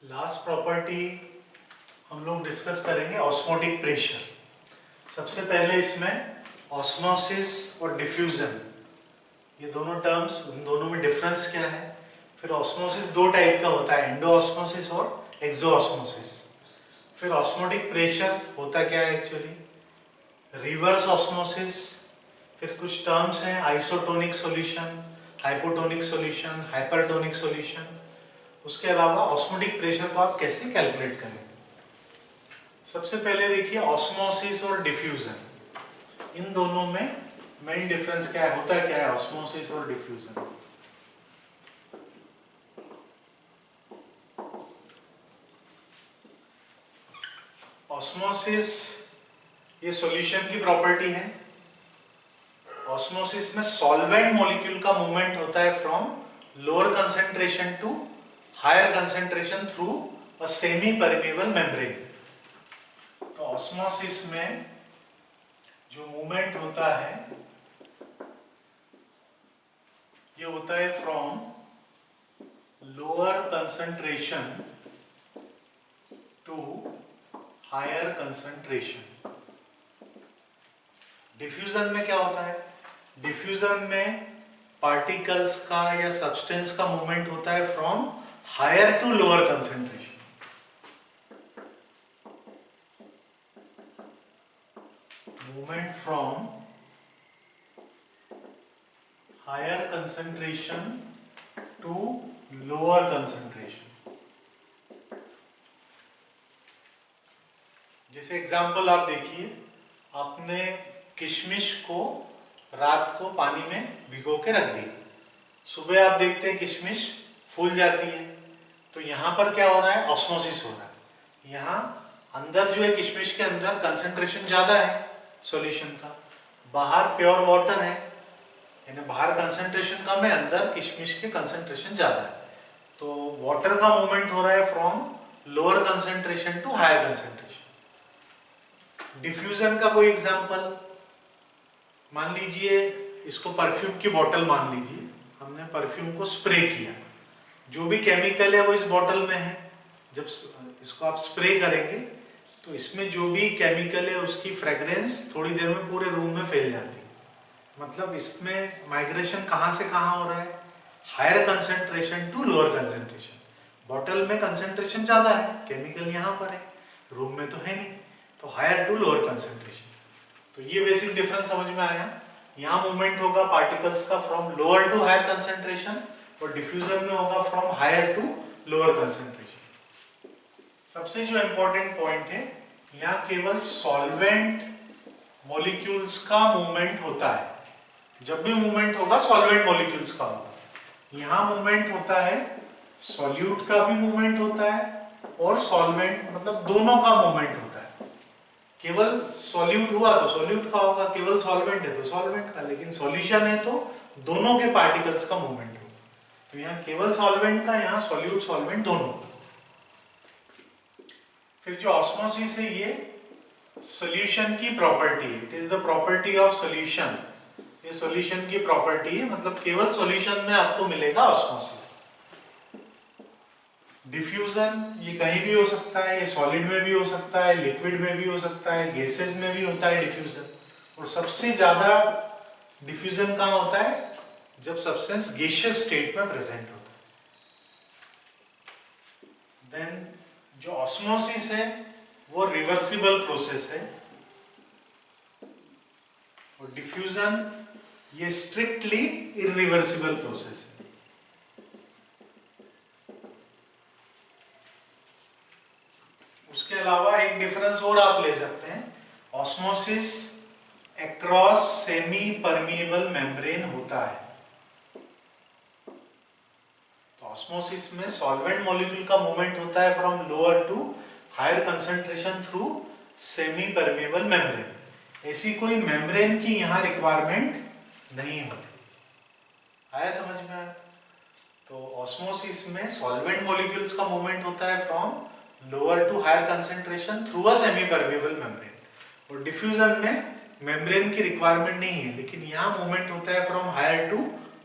Last property हम लोग discuss करेंगे ऑस्मोटिक प्रेशर। सबसे पहले इसमें ऑस्मोसिस और डिफ्यूजन, ये दोनों टर्म्स, उन दोनों में डिफरेंस क्या है। फिर ऑस्मोसिस दो टाइप का होता है, एंडो ऑस्मोसिस और एक्सो ऑस्मोसिस। फिर ऑस्मोटिक प्रेशर होता क्या है एक्चुअली, रिवर्स ऑस्मोसिस। फिर कुछ टर्म्स हैं, isotonic solution, hypotonic solution, hypertonic solution. उसके अलावा ऑस्मोटिक प्रेशर को आप कैसे कैलकुलेट करें। सबसे पहले देखिए ऑस्मोसिस और डिफ्यूजन, इन दोनों में मेन डिफरेंस क्या है, होता क्या है ऑस्मोसिस और डिफ्यूजन। ऑस्मोसिस ये सॉल्यूशन की प्रॉपर्टी है। ऑस्मोसिस में सॉल्वेंट मॉलिक्यूल का मूवमेंट होता है from lower concentration to higher concentration through a semi permeable membrane. तो ऑस्मोसिस में जो मूवमेंट होता है ये होता है from lower concentration to higher concentration. Diffusion में क्या होता है, डिफ्यूजन में पार्टिकल्स का या सब्सटेंस का मूवमेंट होता है from higher to lower concentration. Movement from higher concentration to lower concentration. जैसे एग्जांपल आप देखिए, आपने किशमिश को रात को पानी में भिगो के रख दी, सुबह आप देखते हैं किशमिश फूल जाती है। तो यहां पर क्या हो रहा है, ऑस्मोसिस हो रहा है। यहां अंदर जो है किशमिश के अंदर कंसेंट्रेशन ज्यादा है सॉल्यूशन का, बाहर प्योर वाटर है, यानी बाहर कंसेंट्रेशन कम है, अंदर किशमिश के कंसेंट्रेशन ज्यादा है। तो वाटर का मूवमेंट हो रहा है from lower concentration to higher concentration. Diffusion का कोई एग्जांपल, मान लीजिए इसको परफ्यूम की बोतल मान लीजिए, हमने परफ्यूम को स्प्रे किया, जो भी केमिकल है वो इस बोतल में है। जब इसको आप स्प्रे करेंगे तो इसमें जो भी केमिकल है उसकी फ्रेग्रेंस थोड़ी देर में पूरे रूम में फैल जाती है। मतलब इसमें माइग्रेशन कहाँ से कहाँ हो रहा है, higher concentration to lower concentration. बोतल में कंसेंट्रेशन ज्यादा है, केमिकल यहाँ पर है, रूम में तो है नहीं, तो हायर टू लोअर कंसेंट्रेशन। तो ये बेसिक डिफरेंस समझ में आया। यहाँ मूवमेंट होगा पार्टिकल्स का from lower to higher concentration, और डिफ्यूजन में होगा from higher to lower concentration. सबसे जो इंपॉर्टेंट पॉइंट है, यहाँ केवल सॉल्वेंट मॉलिक्यूल्स का मूवमेंट होता है। जब भी मूवमेंट होगा सॉल्वेंट मॉलिक्यूल्स का होगा। यहाँ मूवमेंट होता है, सॉल्यूट का भी मूवमेंट होता है और सॉल्वेंट, मतलब दोनों का मूवमेंट होता है। केवल सॉल्यूट हुआ तो सॉल्यूट का होगा, केवल सॉल्वेंट है तो सॉल्वेंट का, लेकिन सॉल्यूशन है तो दोनों के पार्टिकल्स का मूवमेंट होगा। तो यहाँ केवल सॉल्वेंट का, यहाँ सॉल्यूट सॉल्वेंट दोनों। फिर जो ऑस्मोसिस है ये सॉल्यूशन की प्रॉपर्टी है, it is the property of solution. ये सॉल्यूशन की प्रॉपर्टी है, मतलब केवल सॉल्यूशन में आपको मिलेगा ऑस्मोसिस। डिफ्यूजन ये कहीं भी हो सकता है, ये सॉलिड में भी हो सकता है, लिक्विड में भी हो सकता है, गैसेस में भी होता है डिफ्यूजन। और सबसे ज्यादा डिफ्यूजन कहाँ होता है, जब सब्सटेंस गैसियस स्टेट में प्रेजेंट होता है। देन जो ऑस्मोसिस है वो रिवर्सिबल प्रोसेस है, और डिफ्यूजन ये स्ट्रिक्टली इरिवर्सिबल प्रोसेस है। उसके अलावा एक डिफरेंस और आप ले सकते हैं, osmosis across semi permeable membrane होता है। तो ऑस्मोसिस में सॉल्वेंट मॉलिक्यूल का मूवमेंट होता है from lower to higher concentration through semi permeable membrane. ऐसी कोई मेम्ब्रेन की यहाँ रिक्वायरमेंट नहीं होती। आया समझ में आया। तो ऑस्मोसिस में सॉल्वेंट मॉलिक्यूल्स का मूवमेंट होता है from lower to higher concentration through a semi permeable membrane, और डिफ्यूजन में मेम्ब्रेन की रिक्वायरमेंट नहीं है, लेकिन यहाँ मूवमेंट होता है from higher to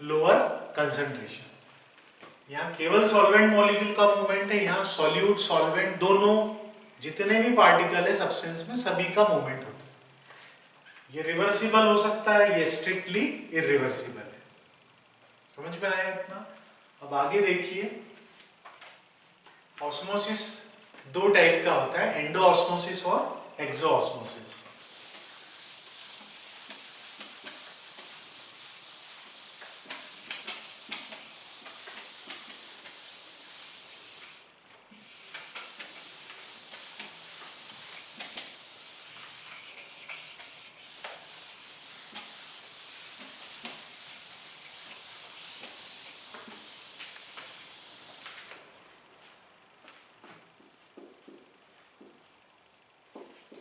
lower concentration. यहाँ केवल सॉल्वेंट मॉलिक्यूल का मूवमेंट है, यहाँ सॉल्यूट सॉल्वेंट दोनों जितने भी पार्टिकल है सब्सटेंस में सभी का मूवमेंट होता है। ये रिवर्सिबल हो सकता है, ये स्ट्रिक्टली इरिवर्सिबल है। समझ में आया इतना? अब आगे देखिए, ऑस्मोसिस दो टाइप का होता है, एंडो ऑस्मोसिस और एक्सो ऑस्मोसिस।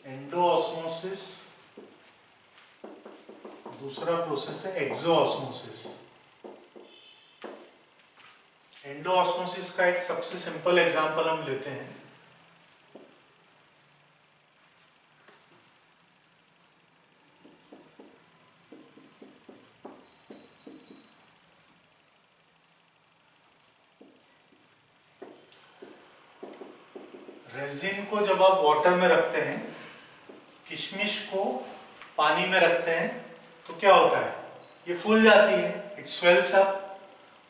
एंडो ऑस्मोसिस, दूसरा प्रोसेस है एक्सो ऑस्मोसिस। एंडो ऑस्मोसिस का एक सबसे सिंपल एग्जांपल हम लेते हैं। रेजिन को जब आप वाटर में रखते हैं, किशमिश को पानी में रखते हैं, तो क्या होता है? ये फूल जाती है, इट स्वेल्स अप।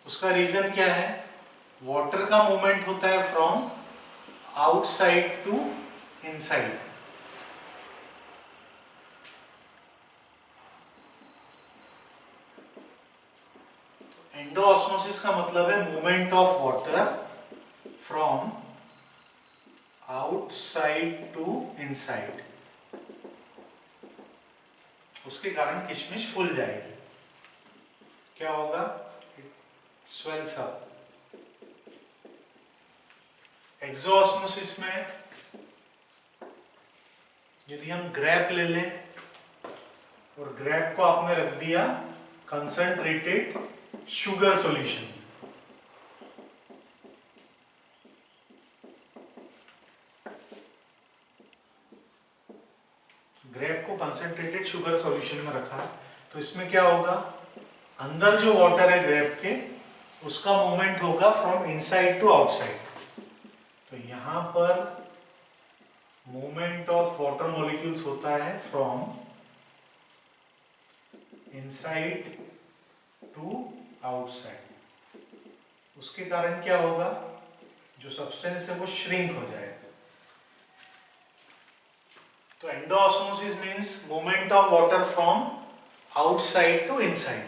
उसका रीजन क्या है? वाटर का मूवमेंट होता है from outside to inside. Endo osmosis का मतलब है movement of water from outside to inside. उसके कारण किशमिश फूल जाएगी। क्या होगा? It swells up. Exo osmosis में यदि हम ग्रेप ले लें और ग्रेप को आपने रख दिया कंसंट्रेटेड शुगर सॉल्यूशन, ग्रेप को कंसंट्रेटेड शुगर सॉल्यूशन में रखा है, तो इसमें क्या होगा? अंदर जो वाटर है ग्रेप के, उसका मूवमेंट होगा फ्रॉम इनसाइड टू आउटसाइड। तो यहां पर मूवमेंट ऑफ वाटर मॉलिक्यूल्स होता है फ्रॉम इनसाइड टू आउटसाइड। उसके कारण क्या होगा? जो सब्सटेंस है वो श्रिंक हो जाएगा। तो endo osmosis means movement of water from outside to inside,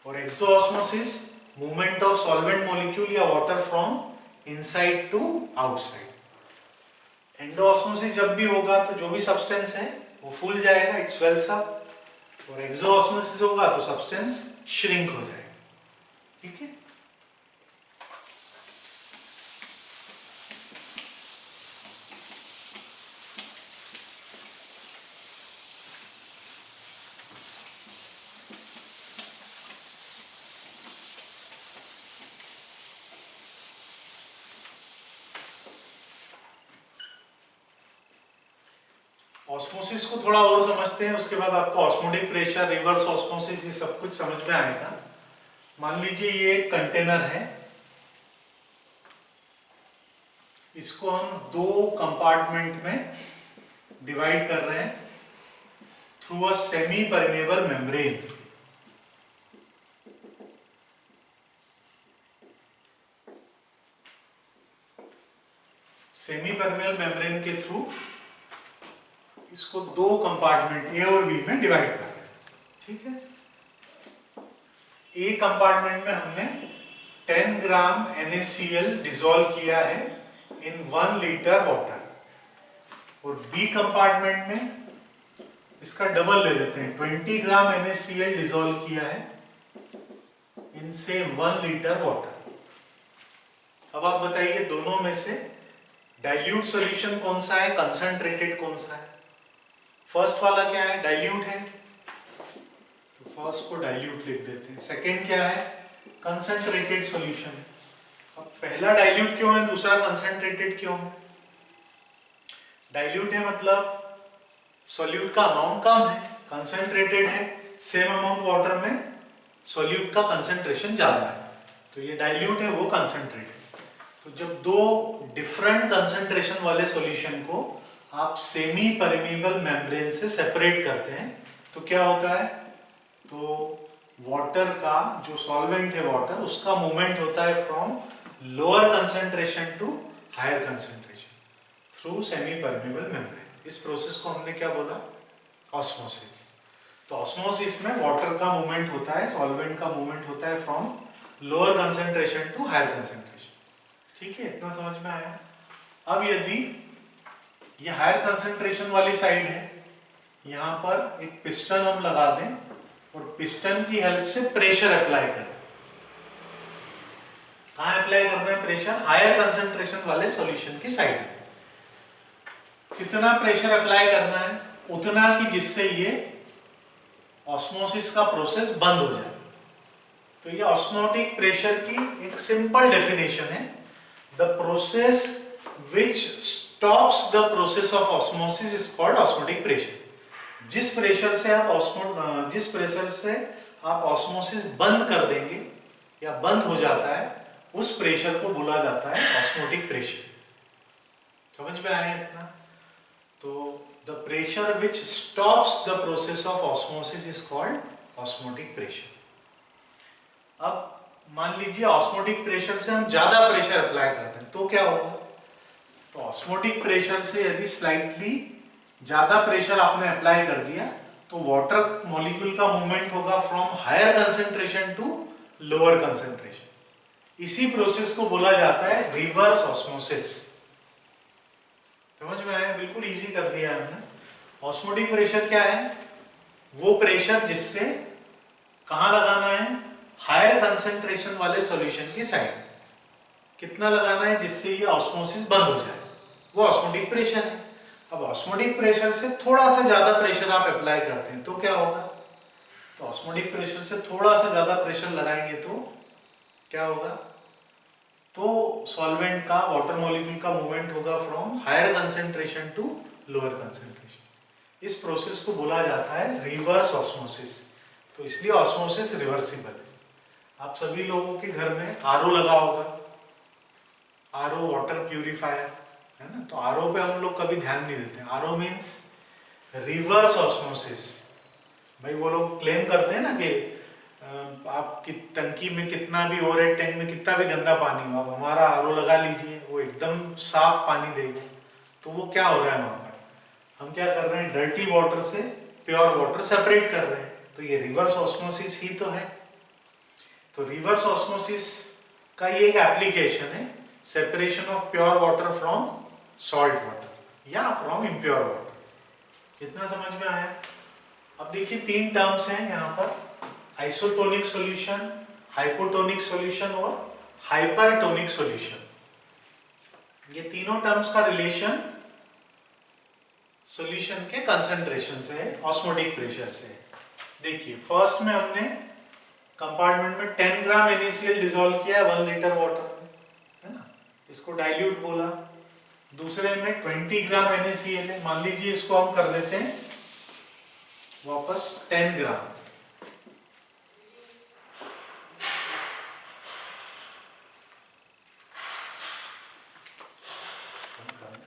और exo osmosis movement of solvent molecule या water from inside to outside. Endo osmosis जब भी होगा तो जो भी सब्सटेंस है वो फूल जाएगा, इट स्वेल्स अप, और एक्सो ऑस्मोसिस होगा तो सब्सटेंस श्रिंक हो जाएगा। ठीक है? ऑस्मोसिस को थोड़ा और समझते हैं, उसके बाद आपको ऑस्मोटिक प्रेशर, रिवर्स ऑस्मोसिस, ये सब कुछ समझ में आएगा। मान लीजिए ये एक कंटेनर है, इसको हम दो कंपार्टमेंट में डिवाइड कर रहे हैं through a semi permeable membrane. Semi permeable membrane के थ्रू इसको दो कंपार्टमेंट ए और बी में डिवाइड कर रहे हैं। ठीक है? ए कंपार्टमेंट में हमने 10 ग्राम NaCl डिसॉल्व किया है इन 1 लीटर वाटर, और बी कंपार्टमेंट में इसका डबल ले लेते हैं, 20 ग्राम NaCl डिसॉल्व किया है इन सेम 1 लीटर वाटर। अब आप बताइए दोनों में से डाइल्यूट सॉल्यूशन कौन सा है, कंसंट्रेटेड कौन सा है? फर्स्ट वाला क्या है? डाइल्यूट है, तो फर्स्ट को डाइल्यूट लिख देते हैं। सेकंड क्या है? Concentrated solution. अब पहला डाइल्यूट क्यों है, दूसरा कंसंट्रेटेड क्यों है? डाइल्यूट है मतलब सॉल्यूट का अमाउंट कम है, कंसंट्रेटेड है सेम अमाउंट वाटर में सॉल्यूट का कंसंट्रेशन ज्यादा है, तो ये डाइल्यूट है, वो कंसंट्रेट है। तो जब दो डिफरेंट कंसंट्रेशन वाले सॉल्यूशन को आप सेमी परमेबल मेम्ब्रेन से सेपरेट करते हैं तो क्या होता है, तो वाटर का जो सॉल्वेंट है वाटर, उसका मूवमेंट होता है from lower concentration to higher concentration through semi permeable membrane. इस प्रोसेस को हमने क्या बोला, ऑस्मोसिस। तो ऑस्मोसिस में वाटर का मूवमेंट होता है, सॉल्वेंट का मूवमेंट होता है from lower concentration to higher concentration. ठीक है, इतना समझ में आया। अब यदि ये हायर कंसंट्रेशन वाली साइड है, यहां पर एक पिस्टन हम लगा दें और पिस्टन की हेल्प से प्रेशर अप्लाई करें। कहां अप्लाई करना है प्रेशर, हायर कंसंट्रेशन वाले सॉल्यूशन की साइड। कितना प्रेशर अप्लाई करना है, उतना कि जिससे ये ऑस्मोसिस का प्रोसेस बंद हो जाए। तो ये ऑस्मोटिक प्रेशर की एक सिंपल डेफिनेशन है, the process which stops the process of osmosis is called osmotic pressure. जिस प्रेशर से आप ऑस्मोसिस बंद कर देंगे या बंद हो जाता है, उस प्रेशर को बोला जाता है ऑस्मोटिक प्रेशर। समझ में आया इतना? तो the pressure which stops the process of osmosis is called osmotic pressure. अब मान लीजिए ऑस्मोटिक प्रेशर से हम ज्यादा प्रेशर अप्लाई करते हैं तो क्या होगा, तो ऑस्मोटिक प्रेशर से यदि स्लाइटली ज्यादा प्रेशर आपने अप्लाई कर दिया तो वाटर मॉलिक्यूल का मूवमेंट होगा from higher concentration to lower concentration. इसी प्रोसेस को बोला जाता है रिवर्स ऑस्मोसिस। समझ में आया? बिल्कुल इजी कर दिया हमने। ऑस्मोटिक प्रेशर क्या है, वो प्रेशर जिससे कहां लगाना है, हायर कंसंट्रेशन वाले सॉल्यूशन की साइड। कितना लगाना है जिससे ये ऑस्मोसिस बंद हो जाए, वो ऑस्मोटिक प्रेशर है। अब ऑस्मोटिक प्रेशर से थोड़ा सा ज्यादा प्रेशर आप अप्लाई करते हैं तो क्या होगा, तो ऑस्मोटिक प्रेशर से थोड़ा सा ज्यादा प्रेशर लगाएंगे तो क्या होगा, तो सॉल्वेंट का, वाटर मॉलिक्यूल का मूवमेंट होगा from higher concentration to lower concentration. इस प्रोसेस को बोला जाता है रिवर्स ऑस्मोसिस। तो इसलिए ऑस्मोसिस रिवर्सिबल है। आप सभी लोगों के घर में आरओ लगा होगा, आरओ वाटर प्यूरिफायर है ना। तो आरओ पे हम लोग कभी ध्यान नहीं देते। RO means reverse osmosis. भाई वो लोग क्लेम करते हैं ना कि आपकी टंकी में कितना भी ओवरहेड टैंक में कितना भी गंदा पानी हो, आप हमारा आरओ लगा लीजिए, वो एकदम साफ पानी देगा। तो वो क्या हो रहा है वहां पर, हम क्या कर रहे हैं, डर्टी वाटर से प्योर वाटर सेपरेट कर रहे हैं। तो ये रिवर्स ऑस्मोसिस ही तो है। तो रिवर्स ऑस्मोसिस का ये एक एप्लीकेशन है, separation of pure water from salt water या फ्रॉम इम्प्योर वाटर। इतना समझ में आया? अब देखिए तीन टर्म्स हैं यहाँ पर, आइसोटोनिक सॉल्यूशन, हाइपोटोनिक सॉल्यूशन और हाइपरटोनिक सॉल्यूशन। ये तीनों टर्म्स का रिलेशन सॉल्यूशन के कंसंट्रेशन से है, ऑस्मोटिक प्रेशर से है। देखिए फर्स्ट में हमने कंपार्टमेंट में 10 ग्राम NaCl डिसॉल्व किया है 1 लीटर वाटर में, है ना, इसको डाइल्यूट बोला। दूसरे में 20 ग्राम NaCl है, मान लीजिए इसको हम कर देते हैं वापस 10 ग्राम।